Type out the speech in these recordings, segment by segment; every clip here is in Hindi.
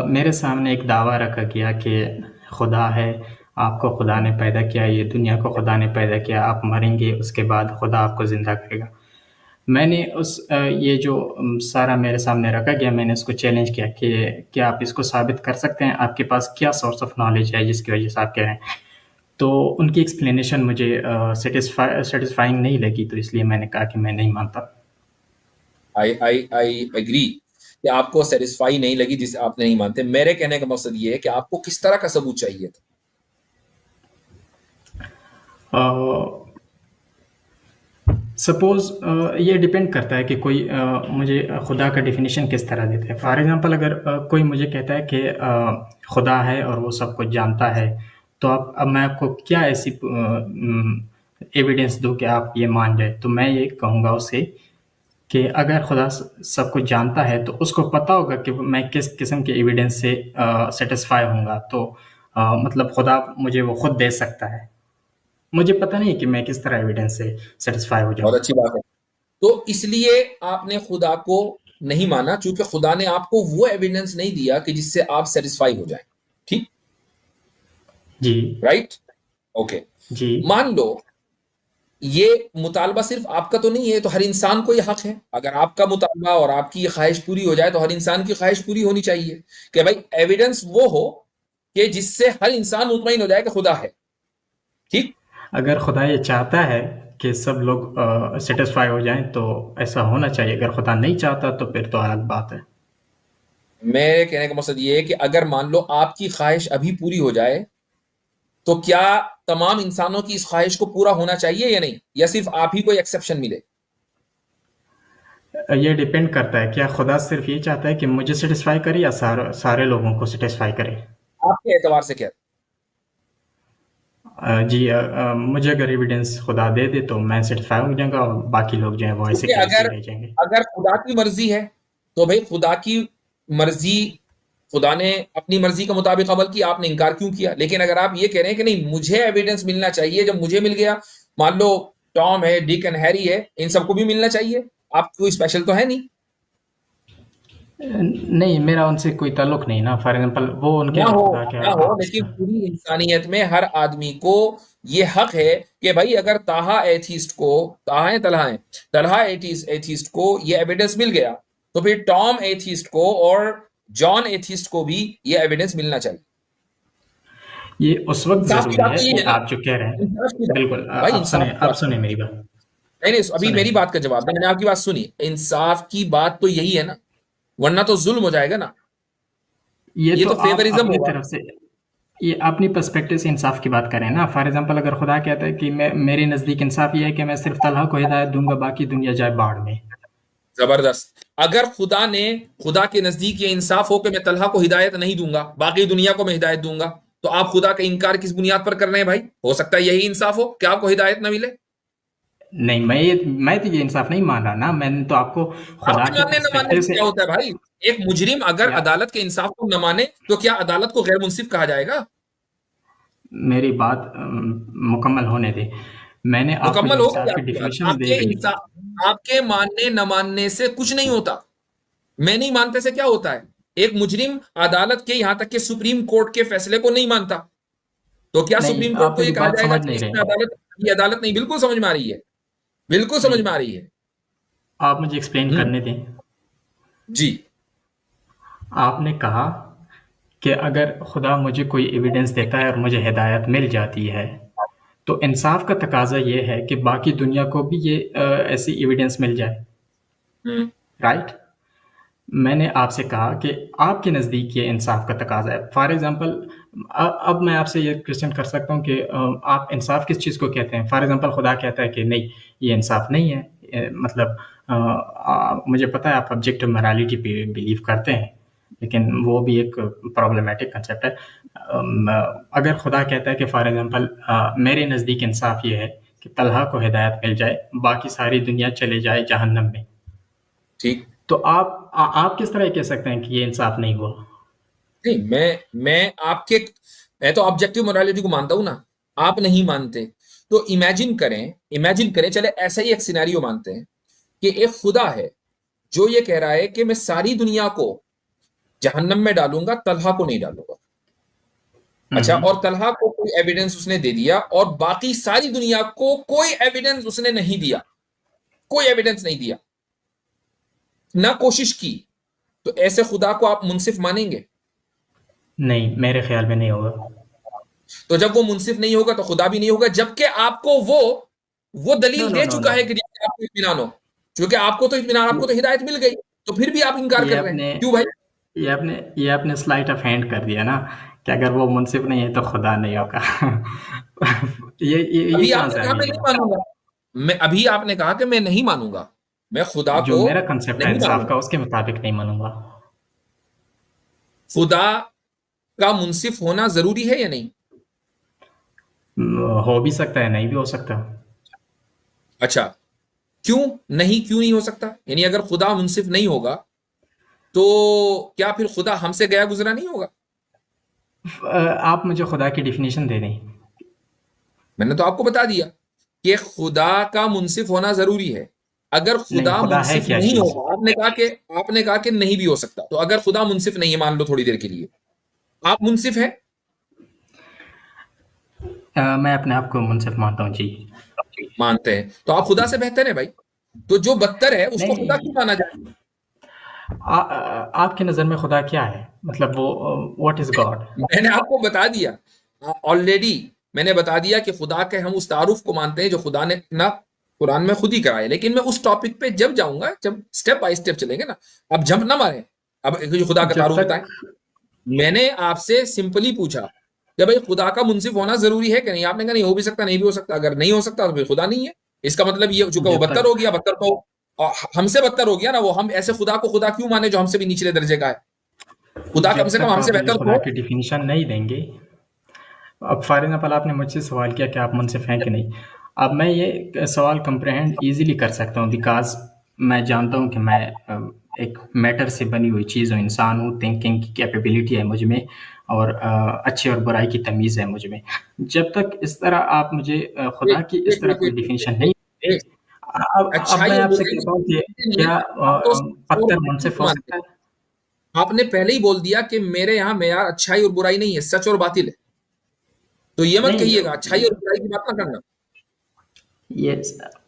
मेरे सामने एक दावा रखा गया कि खुदा है, आपको खुदा ने पैदा किया, ये दुनिया को खुदा ने पैदा किया, आप मरेंगे, उसके बाद खुदा आपको ज़िंदा करेगा। मैंने ये जो सारा मेरे सामने रखा गया, मैंने उसको चैलेंज किया कि क्या आप इसको साबित कर सकते हैं? आपके पास क्या सोर्स ऑफ नॉलेज है जिसकी वज़ह से आप कह रहे हैं? तो उनकी एक्सप्लेनेशन मुझे सैटिस्फाइंग नहीं लगी, तो इसलिए मैंने कहा कि मैं नहीं मानता। आई एग्री कि आपको सेटिस्फाई नहीं लगी जिसे आप नहीं मानते। मेरे कहने का मकसद ये है कि आपको किस तरह का सबूत चाहिए था। सपोज़ ये डिपेंड करता है कि कोई मुझे खुदा का डेफिनेशन किस तरह देता है। फॉर एग्ज़ाम्पल अगर कोई मुझे कहता है कि खुदा है और वो सब कुछ जानता है, तो अब मैं आपको क्या ऐसी एविडेंस दूँ कि आप ये मान जाएँ? तो मैं ये कहूँगा उसे कि अगर खुदा सब कुछ जानता है, तो उसको पता होगा कि मैं किस किस्म के एविडेंस से सैटिस्फाई होऊँगा। तो मतलब खुदा मुझे वो खुद दे सकता है। मुझे पता नहीं कि मैं किस तरह एविडेंस से सैटिस्फाई हो बहुत जाऊँ। अच्छी बात है। तो इसलिए आपने खुदा को नहीं माना क्योंकि खुदा ने आपको वो एविडेंस नहीं दिया कि जिससे आप सेटिस्फाई हो जाएं। ठीक, जी, राइट, ओके। जी। मान लो ये मुतालबा सिर्फ आपका तो नहीं है, तो हर इंसान को ये हक है। अगर आपका मुतालबा और आपकी ये ख्वाहिश पूरी हो जाए तो हर इंसान की ख्वाहिश पूरी होनी चाहिए कि भाई एविडेंस वो हो कि जिससे हर इंसान मुतमईन हो जाए कि खुदा है। ठीक, अगर खुदा ये चाहता है कि सब लोग सैटिस्फाई हो जाएँ, तो ऐसा होना चाहिए। अगर खुदा नहीं चाहता, तो फिर तो अलग बात है। मेरे कहने का मकसद ये है कि अगर मान लो आपकी ख्वाहिश अभी पूरी हो जाए, तो क्या तमाम इंसानों की इस ख्वाहिश को पूरा होना चाहिए या नहीं, या सिर्फ आप ही को एक्सेप्शन मिले? ये डिपेंड करता है, क्या खुदा सिर्फ़ ये चाहता है कि मुझे सैटिस्फाई करे या सारे लोगों को सैटिस्फाई करे? आपके एतबार से क्या? जी, मुझे अगर एविडेंस खुदा दे दे, तो मैं सैटिस्फाई हो जाऊँगा और बाकी लोग जो हैं वो ऐसे क्योंकि के ऐसे अगर ही रह जाएँगे। अगर खुदा की मर्जी है तो भाई खुदा की मर्जी, खुदा ने अपनी मर्जी के मुताबिक अमल किया, आपने इनकार क्यों किया? लेकिन अगर आप ये कह रहे हैं कि नहीं मुझे एविडेंस मिलना चाहिए, जब मुझे मिल गया, मान लो टॉम है, डिक एंड हैरी है, इन सबको भी मिलना चाहिए, आप कोई स्पेशल तो है नहीं। नहीं, मेरा उनसे कोई ताल्लुक नहीं ना। फॉर एग्ज़ाम्पल वो उनके ना लिए हो खुदा क्या ना हो, लेकिन अच्छा। पूरी इंसानियत में हर आदमी को ये हक है कि भाई अगर ताहा एथीस्ट को, ताहा है तलहा है, तलहा एथीस्ट को ये एविडेंस मिल गया, तो फिर टॉम एथीस्ट को और जॉन एथीस्ट को भी ये एविडेंस मिलना चाहिए। ये उस वक़्त इंसाफ की ज़रूरी बात है तो ये कि है ना, आप जो कह रहे हैं। इंसाफ की बात, बिल्कुल, भाई इंसाफ की आप बात सुनें है। मेरी बात। नहीं नहीं, अभी सुनें। मेरी बात का जवाब है, मैंने आपकी बात सुनी। इंसाफ की बात तो यही है ना, वरना तो जुल्म हो जाएगा ना, ये ये तो तो आप फेवरिज्म अपनी होगा। तरफ से, ये अपनी पर्सपेक्टिव से इंसाफ की बात करें ना। फॉर एग्जांपल अगर खुदा कहता है कि मैं, मेरे नज़दीक इंसाफ ये है कि मैं सिर्फ तलहा को हिदायत दूंगा, बाकी दुनिया जाए बाढ़ में। जबरदस्त। अगर खुदा के नजदीक ये इंसाफ हो कि मैं तलहा को हिदायत नहीं दूंगा, बाकी दुनिया को मैं हिदायत दूंगा, तो आप खुदा का इनकार किस बुनियाद पर कर रहे हैं भाई? हो सकता है यही इंसाफ हो कि आपको हिदायत ना मिले। नहीं, मैं तो ये इंसाफ नहीं मान रहा ना। मैंने तो आपको खुदा आपके के मानने न मानने पर्सपेक्टिव से से, क्या होता है भाई? एक मुजरिम अगर या अदालत के इंसाफ को न माने तो क्या अदालत को गैर मुंसिफ कहा जाएगा? मेरी बात मुकम्मल होने दें। मैंने आपको मुकम्मल जो हो गई इंसाफ की आपकी बात। डेफिनेशंस दी गई। आपके मानने न मानने से कुछ नहीं होता। मैं नहीं मानते से क्या होता है? एक मुजरिम अदालत के, यहां तक कि सुप्रीम कोर्ट के फैसले को नहीं मानता, तो क्या नहीं, सुप्रीम कोर्ट आप को मेरी यह कहा बात जाएगा समझ कि नहीं इसमें रहे। अदालत, ये अदालत नहीं? बिल्कुल समझ में आ रही है, बिल्कुल समझ में नहीं, आ रही है। आप मुझे एक्सप्लेन हम्म, करने दें। जी। आपने कहा कि अगर खुदा मुझे कोई एविडेंस देता है और मुझे हिदायत मिल जाती है, तो इंसाफ का तकाजा ये है कि बाकी दुनिया को भी ये ऐसी एविडेंस मिल जाए। हम्म, राइट? मैंने आपसे कहा कि आपके नज़दीक ये इंसाफ का तकाजा है। फॉर एग्जांपल, अब मैं आपसे ये क्वेश्चन कर सकता हूँ कि आप इंसाफ किस चीज़ को कहते हैं? फॉर एग्जांपल खुदा कहता है कि नहीं, ये इंसाफ नहीं है। मतलब मुझे पता है आप ऑब्जेक्टिव मोरालिटी पे बिलीव करते हैं, लेकिन वो भी एक प्रॉब्लमैटिक कंसेप्ट है। अगर खुदा कहता है कि फॉर एग्जांपल मेरे नज़दीक इंसाफ ये है कि तलहा को हिदायत मिल जाए, बाकी सारी दुनिया चले जाए जहन्नम में। ठीक। तो आप किस तरह कह सकते हैं कि ये इंसाफ नहीं हुआ? नहीं, मैं आपके, मैं तो ऑब्जेक्टिव मोरालिटी को मानता हूं ना, आप नहीं मानते। तो इमेजिन करें, चले ऐसा ही एक सिनेरियो मानते हैं कि एक खुदा है जो ये कह रहा है कि मैं सारी दुनिया को जहन्नम में डालूंगा, तलहा को नहीं डालूंगा। अच्छा, हम्म। और तलहा को कोई एविडेंस उसने दे दिया और बाकी सारी दुनिया को कोई एविडेंस उसने नहीं दिया, कोई एविडेंस नहीं दिया, ना कोशिश की, तो ऐसे खुदा को आप मुनसिफ मानेंगे? नहीं, मेरे ख्याल में नहीं होगा। तो जब वो मुनसिफ नहीं होगा तो खुदा भी नहीं होगा, जबकि आपको वो नो दलील नो दे नो चुका नो। है कि जिससे आपको इत्मीनान हो। क्योंकि आपको तो इत्मीनान, आपको तो हिदायत मिल गई, तो फिर भी आप इंकार ये कर रहे हैं, आपने क्यों भाई? ये आपने स्लाइट ऑफ हैंड कर दिया ना, कि अगर वो मुनसिफ नहीं है तो खुदा नहीं होगा। ये अभी कहाँ आपने से आ कहा गई मैं ये नहीं बात? मानूंगा, मैं अभी आपने कहा कि मैं नहीं मानूंगा, मैं खुदा जो को मेरा कंसेप्ट है नहीं इंसाफ मानूंगा। का, उसके मुताबिक नहीं मानूंगा। खुदा का मुनसिफ होना जरूरी है या नहीं? हो भी सकता है, नहीं भी हो सकता। अच्छा, क्यों नहीं, क्यों नहीं हो सकता? यानी अगर खुदा मुनसिफ नहीं होगा तो क्या फिर खुदा हमसे गया गुजरा नहीं होगा? आप मुझे खुदा की डिफिनीशन दे दें। मैंने तो आपको बता दिया कि खुदा का मुनसिफ होना जरूरी है। अगर नहीं, खुदा खुदा है मुनसिफ क्या नहीं चीज़? होगा, आपने कहा कि नहीं भी हो सकता, तो अगर खुदा मुनसिफ नहीं है, मान लो थोड़ी देर के लिए आप मुनसिफ है। मैं अपने आप को मुनसिफ मानता हूँ जी। मानते हैं तो आप खुदा से बेहतर है भाई। तो जो बदतर है उसको खुदा क्यों नहीं, माना जाए? आपकी नज़र में खुदा क्या है? मतलब वो व्हाट इज़ गॉड? मैंने आपको बता दिया ऑलरेडी, मैंने बता दिया कि खुदा के हम उस तारुफ को मानते हैं जो खुदा ने ना कुरान में खुद ही कराया। लेकिन मैं उस टॉपिक पे जब जाऊंगा, जब स्टेप बाय स्टेप चलेंगे ना, अब जंप ना मारे। अब जो खुदा का जब तारुफ बताएं। तक मैंने आपसे सिंपली पूछा कि भाई खुदा का मुंसिफ होना जरूरी है कि नहीं? आपने कहा नहीं हो भी सकता, नहीं भी हो सकता। अगर नहीं हो सकता तो फिर खुदा नहीं है। इसका मतलब ये चूंकि वो जब बदतर तक हो गया, बदतर तो हमसे बदतर हो गया ना वो। हम ऐसे खुदा को खुदा क्यों माने जो हमसे भी निचले दर्जे का है? खुदा कम जब से कम तक हमसे आप मुझे बेहतर तो खुदा हो। की डिफिनीशन नहीं देंगे। अब फॉर एग्जाम्पल आपने मुझसे सवाल किया कि आप मुनसिफ हैं कि नहीं। अब मैं ये सवाल कंप्रहेंड इजीली कर सकता हूँ, बिकॉज मैं जानता हूँ कि मैं एक मैटर से बनी हुई चीज़ हूँ, इंसान हूँ, थिंकिंग की कैपेबिलिटी है मुझ में, और अच्छे और बुराई की तमीज़ है मुझ में। जब तक इस तरह आप मुझे खुदा एक की इस तरह एक कोई एक एक डिफिनीशन एक नहीं देंगे, एक अब अच्छाई मैं और आपसे बुराई कहता हूँ कि के लिए क्या आप तो पत्थर और मुनसिफ हो मानते सकता है? हैं। आपने पहले ही बोल दिया कि मेरे यहाँ मेयार अच्छाई और बुराई नहीं है, सच और बातिल है। तो ये मत नहीं, कहिएगा अच्छाई और बुराई की बात ना करना। ये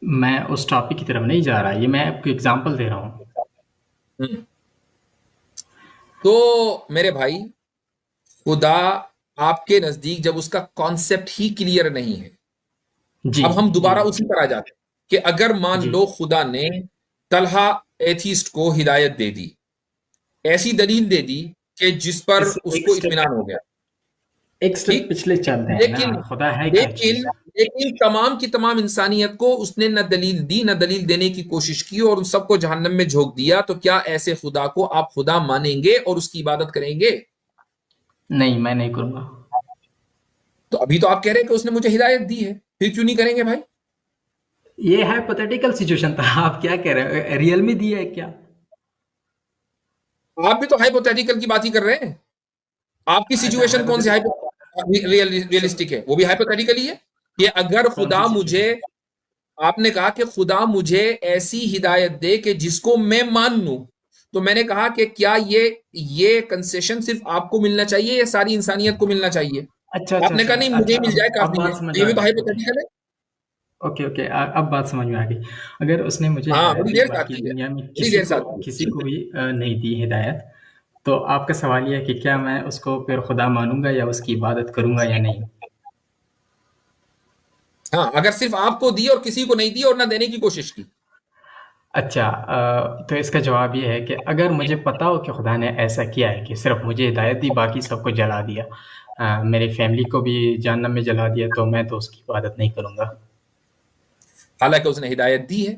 मैं उस टॉपिक की तरफ नहीं जा रहा, ये मैं आपको एग्जांपल दे रहा हूँ। हम्म। तो मेरे भाई, खुदा आपके नजदीक जब उसका कॉन्सेप्ट ही क्लियर नहीं है, जी, अब हम जी, दोबारा उसी पर आ जाते हैं कि अगर मान जी। लो खुदा ने तलहा एथीस्ट को हिदायत दे दी, ऐसी दलील दे दी कि जिस पर इस उसको इत्मीनान हो गया, एक स्टेप ठीक। पिछले चलते हैं ना, लेकिन खुदा है क्या लेकिन चीज़? लेकिन तमाम की तमाम इंसानियत को उसने न दलील दी, न दलील देने की कोशिश की, और उन सबको जहन्नम में झोंक दिया। तो क्या ऐसे खुदा को आप खुदा मानेंगे और उसकी इबादत करेंगे? नहीं, मैं नहीं करूँगा। तो अभी तो आप कह रहे हैं कि उसने मुझे हिदायत दी है, फिर क्यों नहीं करेंगे भाई? ये हाइपोथेटिकल सिचुएशन था, आप क्या कह रहे हो? रियल में दिया है क्या? आप भी तो हाइपोथेटिकल की बात ही कर रहे हैं। आपकी अच्छा, सिचुएशन कौन सी रियलिस्टिक है? वो भी हाइपोथेटिकल ही है कि अगर कौन सी खुदा मुझे, सिचुएशन? आपने कहा कि खुदा मुझे ऐसी हिदायत दे कि जिसको मैं मान लूं। तो मैंने कहा कि क्या ये कंसेशन सिर्फ आपको मिलना चाहिए या सारी इंसानियत को मिलना चाहिए? अच्छा, अच्छा, आपने अच्छा, कहा नहीं, मुझे अच्छा। ही मिल जाए अब काफी है। बात समझ ये आ भी तो गई। ओके, हाइपोथेटिकल है। Okay, okay. अब बात समझ में आ गई। अगर उसने मुझे हाँ, हिदायत बड़ी दी, देर से बाकी आती है, दुनिया में बड़ी देर से आती किसी है। को भी नहीं दी हिदायत, तो आपका सवाल ये है कि क्या मैं उसको फिर खुदा मानूंगा या उसकी इबादत करूंगा या नहीं? हाँ, अगर सिर्फ आपको दी और किसी को नहीं दी और ना देने की कोशिश की। अच्छा, तो इसका जवाब ये है कि अगर मुझे पता हो कि खुदा ने ऐसा किया है कि सिर्फ मुझे हिदायत दी, बाकी सबको जला दिया, मेरी फैमिली को भी जहन्नम में जला दिया, तो मैं तो उसकी इबादत नहीं करूँगा। हालांकि उसने हिदायत दी है।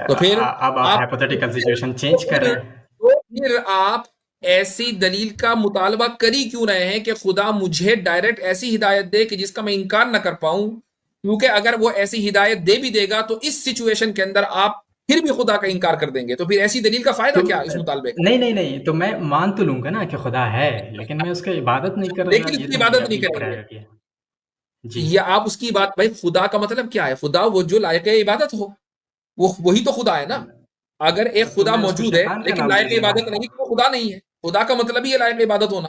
तो फिर अब आप आप हाइपोथेटिकल सिचुएशन चेंज कर रहे हैं। तो फिर आप ऐसी दलील का मुतालबा कर ही क्यों रहे हैं कि खुदा मुझे डायरेक्ट ऐसी हिदायत दे कि जिसका मैं इनकार ना कर पाऊं? क्योंकि अगर वो ऐसी हिदायत दे भी देगा तो इस सिचुएशन के अंदर आप फिर भी खुदा का इनकार कर देंगे। तो फिर ऐसी दलील का फायदा तो क्या इस मुतालबे का? नहीं, नहीं, नहीं, तो मैं मान तो लूँगा ना कि खुदा है, लेकिन मैं उसकी इबादत नहीं करूँगा, लेकिन ये उसकी तो मेरी इबादत नहीं अपनी करेंगे। प्रायोरिटी है। जी। या आप उसकी बात, भाई खुदा का मतलब क्या है? खुदा वो जो लायक है इबादत हो, वो वही तो खुदा है ना। अगर एक तो खुदा मैं उसको मौजूद है शैतान का लेकिन नाम क्यों लायक दूंगा? इबादत नहीं, तो वो खुदा नहीं है। खुदा का मतलब ही है लायक इबादत होना।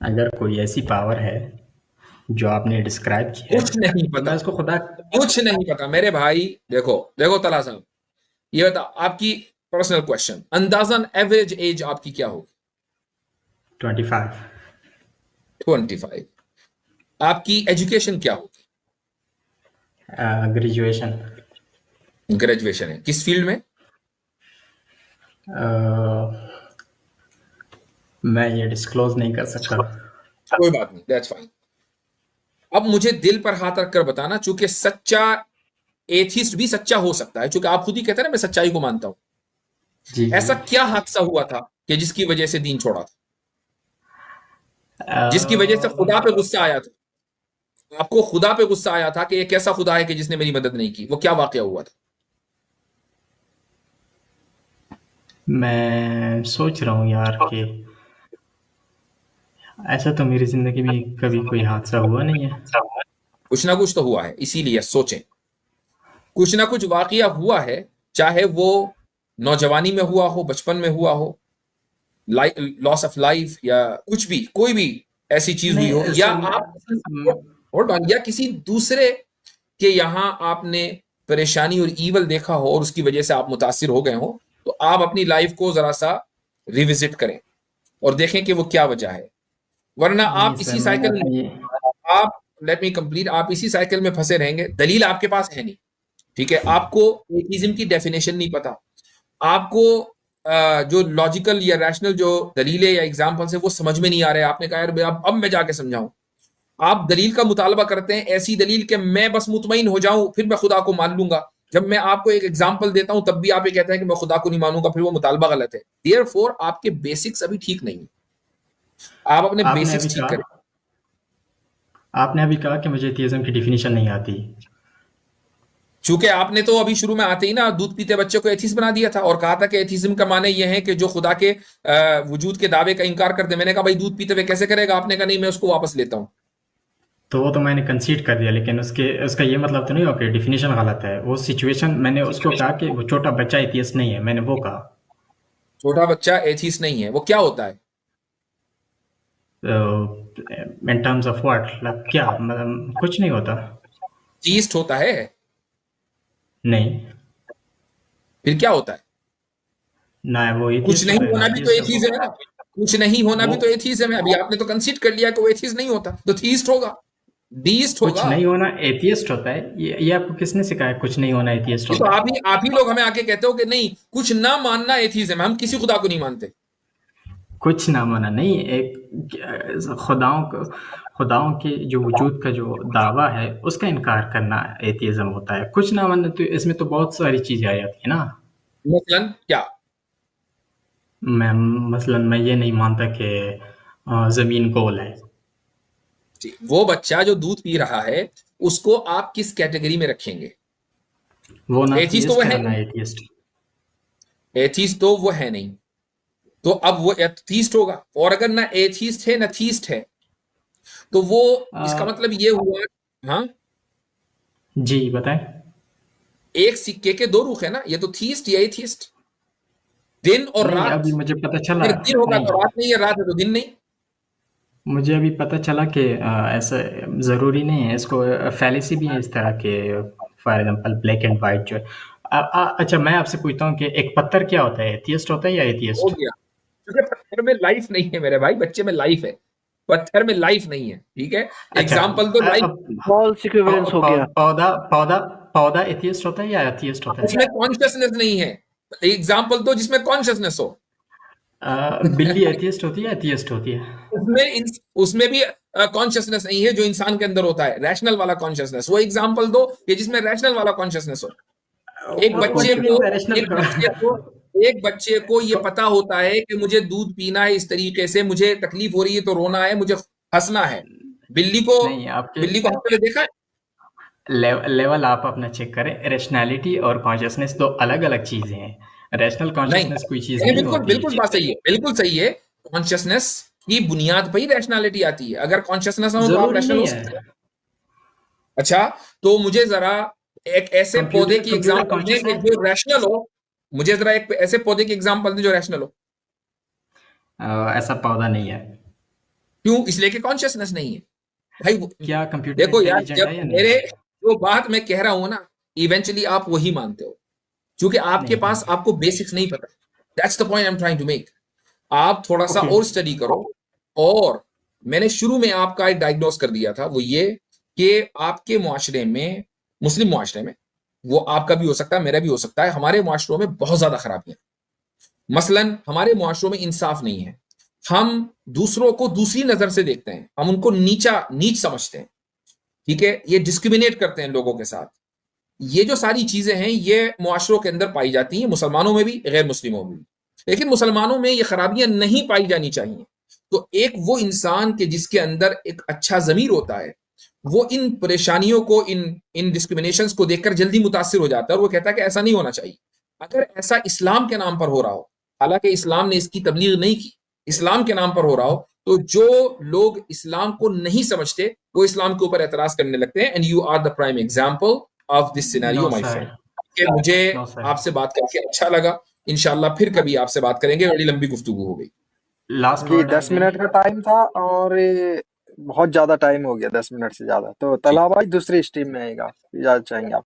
अगर कोई ऐसी पावर है जो आपने डिस्क्राइब की है, कुछ नहीं तो पता, मैं उसको खुदा। कुछ नहीं पता मेरे भाई। देखो देखो तला साहब, ये बता आपकी पर्सनल क्वेश्चन, अंदाजन एवरेज एज आपकी क्या होगी? 25। 25। आपकी एजुकेशन क्या होगी? ग्रेजुएशन। ग्रेजुएशन है, किस फील्ड में? मैं ये डिस्क्लोज नहीं कर सकता। कोई बात नहीं, दैट्स फाइन। अब मुझे दिल पर हाथ रखकर बताना, चूंकि सच्चा एथिस्ट भी सच्चा हो सकता है, चूंकि आप खुद ही कहते हैं ना मैं सच्चाई को मानता हूं। जी जी। ऐसा क्या हादसा हुआ था कि जिसकी वजह से दीन छोड़ा था, जिसकी वजह से खुदा पे अ, गुस्सा आया था? आपको खुदा पे गुस्सा आया था कि ये कैसा खुदा है कि जिसने मेरी मदद नहीं की? वो क्या वाकया हुआ था? मैं सोच रहा हूँ यार कि ऐसा तो मेरी ज़िंदगी में कभी कोई हादसा हुआ नहीं है। कुछ ना कुछ तो हुआ है, इसीलिए सोचें। कुछ ना कुछ वाकया हुआ है, चाहे वो नौजवानी में हुआ हो, बचपन में हुआ हो, लॉस ऑफ लाइफ, या कुछ भी, कोई भी ऐसी चीज हुई नहीं हो, या ऐसे आप म, होल्ड ऑन, या किसी दूसरे के यहां आपने परेशानी और ईवल देखा हो और उसकी वजह से आप मुतासिर हो गए हो, तो आप अपनी लाइफ को जरा सा रिविजिट करें और देखें कि वो क्या वजह है। वरना नहीं आप सर, इसी मैंने साइकिल में, अपनी आप लेट मी कंप्लीट, आप इसी साइकिल में फंसे रहेंगे। दलील आपके पास है नहीं, ठीक है? आपको एथिज्म की डेफिनेशन नहीं पता, आपको जो लॉजिकल या रैशनल जो दलीलें या एग्जाम्पल्स है वो समझ में नहीं आ रहे। आपने कहा यार अब मैं जाके समझाऊं। आप दलील का मुतालबा करते हैं, ऐसी दलील कि मैं बस मुतमईन हो जाऊं फिर मैं खुदा को मान लूंगा। जब मैं आपको एक एग्जाम्पल देता हूं तब भी आप ये कहते हैं कि मैं खुदा को नहीं मानूंगा, फिर वो मुतालबा गलत है। देयरफॉर आपके बेसिक्स अभी ठीक नहीं है, आप अपने आपने अभी बेसिक्स ठीक करें। कहा आपने अभी कहा कि मुझे एथियज्म की डेफिनेशन नहीं आती। चूंकि आपने तो अभी शुरू में आते ही ना दूध पीते बच्चे को एथिस्ट बना दिया था और कहा था कि एथिज्म का माने ये है कि जो खुदा के वजूद के दावे का इनकार कर दे। मैंने कहा भाई दूध पीते हुए कैसे करेगा? आपने कहा नहीं मैं उसको वापस लेता हूं। तो वो तो मैंने कंसीड कर दिया, लेकिन उसके उसका ये मतलब तो नहीं हो कि डेफिनेशन गलत है। वो सिचुएशन मैंने उसको कहा कि वो छोटा बच्चा एथियस्ट नहीं है, मैंने वो कहा। छोटा बच्चा एथिस्ट नहीं है, वो क्या होता है? इन टर्म्स ऑफ व्हाट, मतलब क्या, मतलब कुछ नहीं होता। थीस्ट होता है? नहीं, फिर क्या होता है? ना वो कुछ एथियस्ट नहीं होता है ना होना भी तो एथियस्ट हो। एथीज्म है ना। कुछ नहीं होना वो भी तो एथीज्म है। अभी आपने तो कंसीड कर लिया कि वो एथीस्ट नहीं होता, तो थीस्ट होगा, डीस्ट कुछ होगा। नहीं होना एथियस्ट होता है, ये आपको किसने सिखाया कुछ नहीं होना एथियस्ट ये तो होता है? आप ही लोग हमें आके कहते हो कि नहीं कुछ ना मानना एथीज्म है, हम किसी खुदा को नहीं मानते। कुछ ना माना नहीं, एक खुदाओं के जो वजूद का जो दावा है उसका इनकार करना एथियज्म होता है। कुछ ना मानना तो इसमें तो बहुत सारी चीजें आ जाती है ना। मसलन क्या? मैं मसलन मैं ये नहीं मानता कि जमीन गोल है। जी, वो बच्चा जो दूध पी रहा है उसको आप किस कैटेगरी में रखेंगे? वो ना एथीस्ट तो वो थीस्ट है है और ना नहीं, एथियस्ट। एथीस्ट तो वो है नहीं, तो अब वो एथीस्ट होगा। और अगर ना एथीस्ट है ना थीस्ट है, तो वो इसका मतलब ये हुआ। हाँ, जी बताएं। एक सिक्के के दो रुख है ना, ये तो थीस्ट या एथीस्ट। दिन और नहीं, रात, अभी मुझे पता चला। अगर दिन होगा तो नहीं, रात नहीं है, रात है तो दिन नहीं। मुझे अभी पता चला कि ऐसा ज़रूरी नहीं है। इसको फैलेसी भी है इस तरह के। For example black and white जो है। अच्छा, मैं आपसे पूछता हूँ कि एक पत्थर क्या होता है, एथियस्ट होता है या हो एथियस्ट? गया, क्योंकि पत्थर में लाइफ नहीं है मेरे भाई, बच्चे में लाइफ है, पत्थर में लाइफ नहीं है, ठीक है? अच्छा, एग्जाम्पल तो लाइफ। अब फॉल्स इक्विवेलेंस हो गया। पौधा पौधा पौधा एथियस्ट होता है या एथियस्ट होता है? उसमें कॉन्शियसनेस नहीं है, एग्जाम्पल तो जिसमें कॉन्शियसनेस हो। बिल्ली एथियस्ट होती है, एथियस्ट होती है? उसमें भी कॉन्शियसनेस नहीं है जो इंसान के अंदर होता है, रैशनल वाला कॉन्शियसनेस। वो एग्जाम्पल दो कि जिसमें रैशनल वाला कॉन्शियसनेस हो। एक बच्चे कुछ भी को होता है रैशनल एक का। बच्चे को एक बच्चे को ये पता होता है कि मुझे दूध पीना है इस तरीके से, मुझे तकलीफ हो रही है तो रोना है, मुझे हंसना है। बिल्ली को नहीं, आपके बिल्ली को हंसते हुए देखा है? लेवल आप अपना चेक करें। रैशनैलिटी और कॉन्शियसनेस दो अलग अलग चीज़ें हैं। रैशनल नहीं कॉन्शियसनेस कोई चीज़ नहीं, नहीं बिल्कुल होती। बिल्कुल बात सही है, बिल्कुल सही है। कॉन्शियसनेस की बुनियाद पर ही रैशनैलिटी आती है। अगर कॉन्शियसनेस ना हो तो आप ज़रूरी रैशनल हो नहीं सकते हैं। है। अच्छा, तो मुझे जरा एक ऐसे पौधे की कंप्यूटर एग्जांपल दें कॉन्शियस कि है। जो रैशनल हो। मुझे जरा एक ऐसे पौधे की एग्जांपल दें जो रैशनल हो। ऐसा पौधा नहीं है। क्यों? इसलिए कि कॉन्शियसनेस नहीं है भाई। क्या कंप्यूटर देखो यार, इंटेलिजेंट जब है या नहीं? मेरे जो बात मैं कह रहा हूं ना, इवेंचुअली आप वही मानते हो, क्योंकि आपके नहीं। पास आपको बेसिक्स नहीं पता। That's the point I am trying to make. आप थोड़ा सा ओके। और स्टडी करो। और मैंने शुरू में आपका एक डायग्नोस कर दिया था, वो ये कि आपके मुआशरे में, मुस्लिम मुआशरे में, वो आपका भी हो सकता है, मेरा भी हो सकता है, हमारे मुआशरों में बहुत ज्यादा खराबियां। मसलन हमारे मुआशरों में इंसाफ नहीं है। हम दूसरों को दूसरी नजर से देखते हैं, हम उनको नीच समझते हैं। ठीक है, ये डिस्क्रिमिनेट करते हैं लोगों के साथ। ये जो सारी चीजें हैं ये मुआशरों के अंदर पाई जाती हैं, मुसलमानों में भी, गैर मुस्लिमों में भी। लेकिन मुसलमानों में ये खराबियां नहीं पाई जानी चाहिए। तो एक वो इंसान के जिसके अंदर एक अच्छा जमीर होता है, वो इन परेशानियों को, इन इन डिस्क्रिमिनेशंस को देखकर जल्दी मुतासिर हो जाता है, और वो कहता है कि ऐसा नहीं होना चाहिए। अगर ऐसा इस्लाम के नाम पर हो रहा हो, हालांकि इस्लाम ने इसकी तबलीग नहीं की, इस्लाम के नाम पर हो रहा हो, तो जो लोग इस्लाम को नहीं समझते वो इस्लाम के ऊपर एतराज करने लगते हैं। And you are the prime example of this scenario no my sir. Friend. मुझे नो सर। आपसे बात करके अच्छा लगा। इंशाल्लाह फिर कभी आपसे बात करेंगे। बड़ी लंबी गुफ्तगू हो गई। लास्ट जी, वर्ड आप 10 मिनट देंगे? का टाइम था और ये बहुत ज़्यादा टाइम हो गया, 10 मिनट से ज़्यादा। तो जी। तलहा भाई दूसरी स्ट्रीम में आएगा, इजाज़त चाहेंगे आप।